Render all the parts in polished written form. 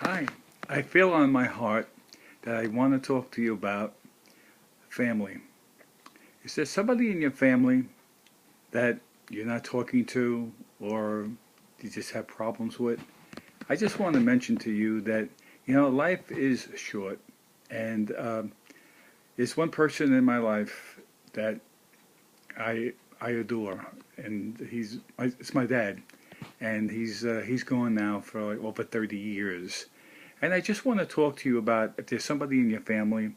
Hi, I feel on my heart that I want to talk to you about family. Is there somebody in your family that you're not talking to or you just have problems with? I just want to mention to you that, life is short. And there's one person in my life that I adore, and it's my dad. And he's gone now for like over 30 years. And I just want to talk to you about if there's somebody in your family,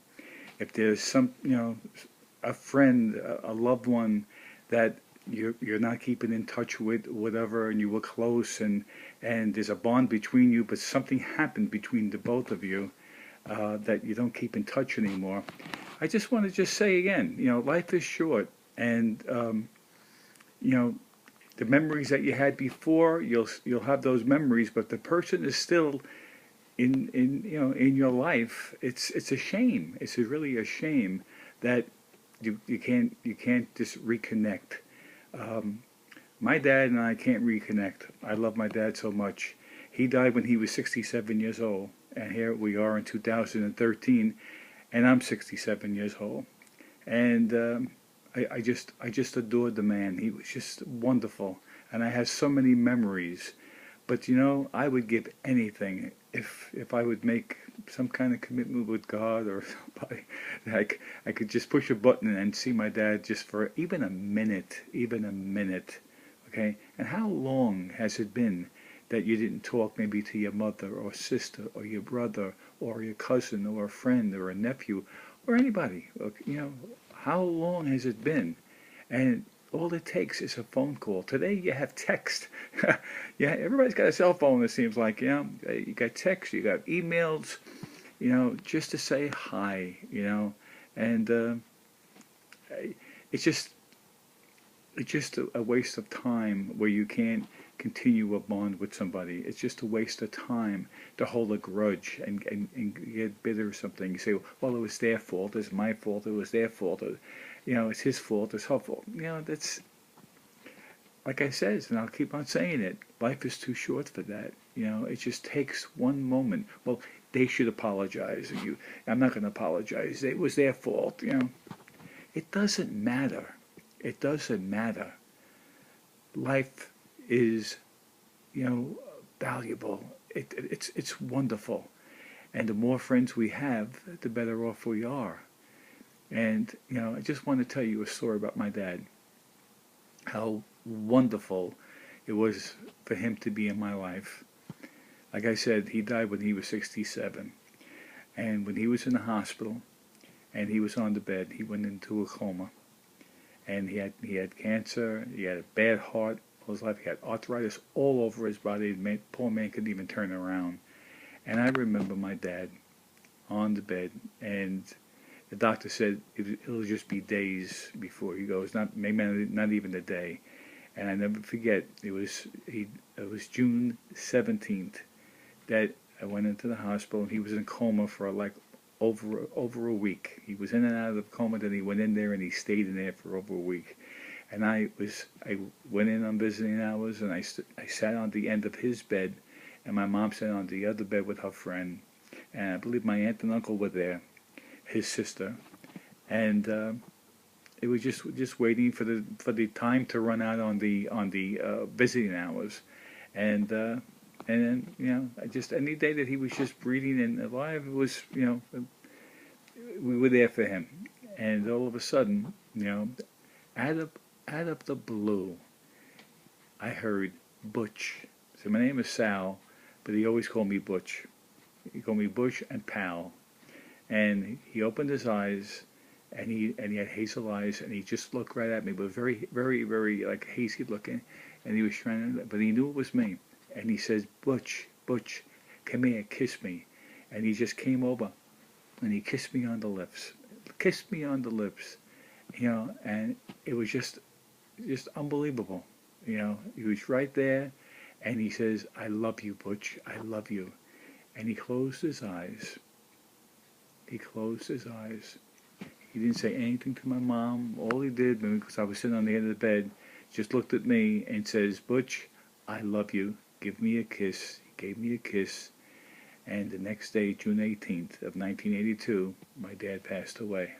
if there's a friend, a loved one that you're not keeping in touch with, whatever, and you were close, and there's a bond between you, but something happened between the both of you that you don't keep in touch anymore. I just want to just say again, life is short, and you know, the memories that you had before, you'll have those memories, but the person is still in your life. It's a shame. It's really a shame that you can't just reconnect. Um, my dad and I can't reconnect. I love my dad so much. He died when he was 67 years old, and here we are in 2013, and I'm 67 years old. And I just adored the man. He was just wonderful, and I have so many memories. But I would give anything if I would make some kind of commitment with God or somebody. Like I could just push a button and see my dad just for even a minute. Okay? And how long has it been that you didn't talk maybe to your mother or sister or your brother or your cousin or a friend or a nephew or anybody? How long has it been? And all it takes is a phone call. Today you have text. Yeah, everybody's got a cell phone. It seems like you got text, you got emails. Just to say hi. And it's just a waste of time where you can't continue a bond with somebody. It's just a waste of time to hold a grudge and get bitter or something. You say, well, it was their fault. It's my fault. It was their fault. It's his fault. It's her fault. That's like I said, and I'll keep on saying it. Life is too short for that. It just takes one moment. Well, they should apologize. I'm not going to apologize. It was their fault. It doesn't matter. It doesn't matter. Life is, valuable. It's wonderful, and the more friends we have, the better off we are. And I just want to tell you a story about my dad. How wonderful it was for him to be in my life. Like I said, he died when he was 67, and when he was in the hospital and he was on the bed, he went into a coma, and he had cancer. He had a bad heart all his life. He had arthritis all over his body. Poor man couldn't even turn around. And I remember my dad on the bed, and the doctor said it'll just be days before he goes. Not maybe not even a day. And I never forget. It was June 17th that I went into the hospital, and he was in coma for like over a week. He was in and out of the coma. Then he went in there and he stayed in there for over a week. And I went in on visiting hours, and I sat on the end of his bed, and my mom sat on the other bed with her friend, and I believe my aunt and uncle were there, his sister, and it was just waiting for the time to run out on the visiting hours, and then I just any day that he was just breathing and alive, it was we were there for him. And all of a sudden, out of out of the blue, I heard Butch. So my name is Sal, but he always called me Butch. He called me Butch and Pal. And he opened his eyes, and he had hazel eyes, and he just looked right at me, but very, very, very like hazy looking. And he was trying to, but he knew it was me. And he says, Butch, Butch, come here, kiss me. And he just came over, and he kissed me on the lips, kissed me on the lips, and it was just unbelievable. He was right there, and he says, I love you, Butch, I love you. And he closed his eyes. He closed his eyes. He didn't say anything to my mom. All he did, because I was sitting on the end of the bed, just looked at me and says, Butch, I love you. Give me a kiss. He gave me a kiss. And the next day, June 18th of 1982, my dad passed away.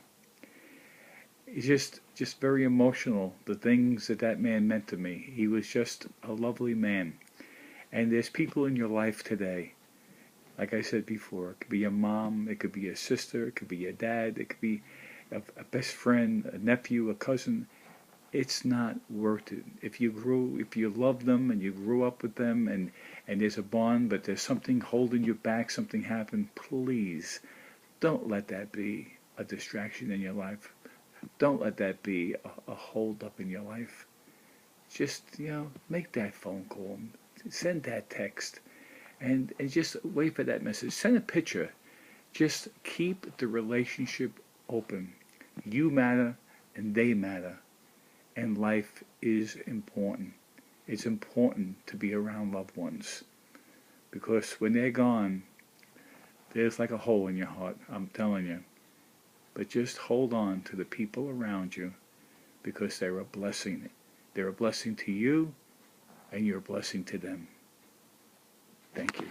It's just very emotional, the things that that man meant to me. He was just a lovely man. And there's people in your life today, like I said before, it could be your mom, it could be your sister, it could be your dad, it could be a best friend, a nephew, a cousin. It's not worth it. If you love them and you grew up with them and there's a bond, but there's something holding you back, something happened, please don't let that be a distraction in your life. Don't let that be a hold up in your life. Just, make that phone call, send that text, and just wait for that message. Send a picture. Just keep the relationship open. You matter and they matter. And life is important. It's important to be around loved ones. Because when they're gone, there's like a hole in your heart, I'm telling you. But just hold on to the people around you because they're a blessing. They're a blessing to you and you're a blessing to them. Thank you.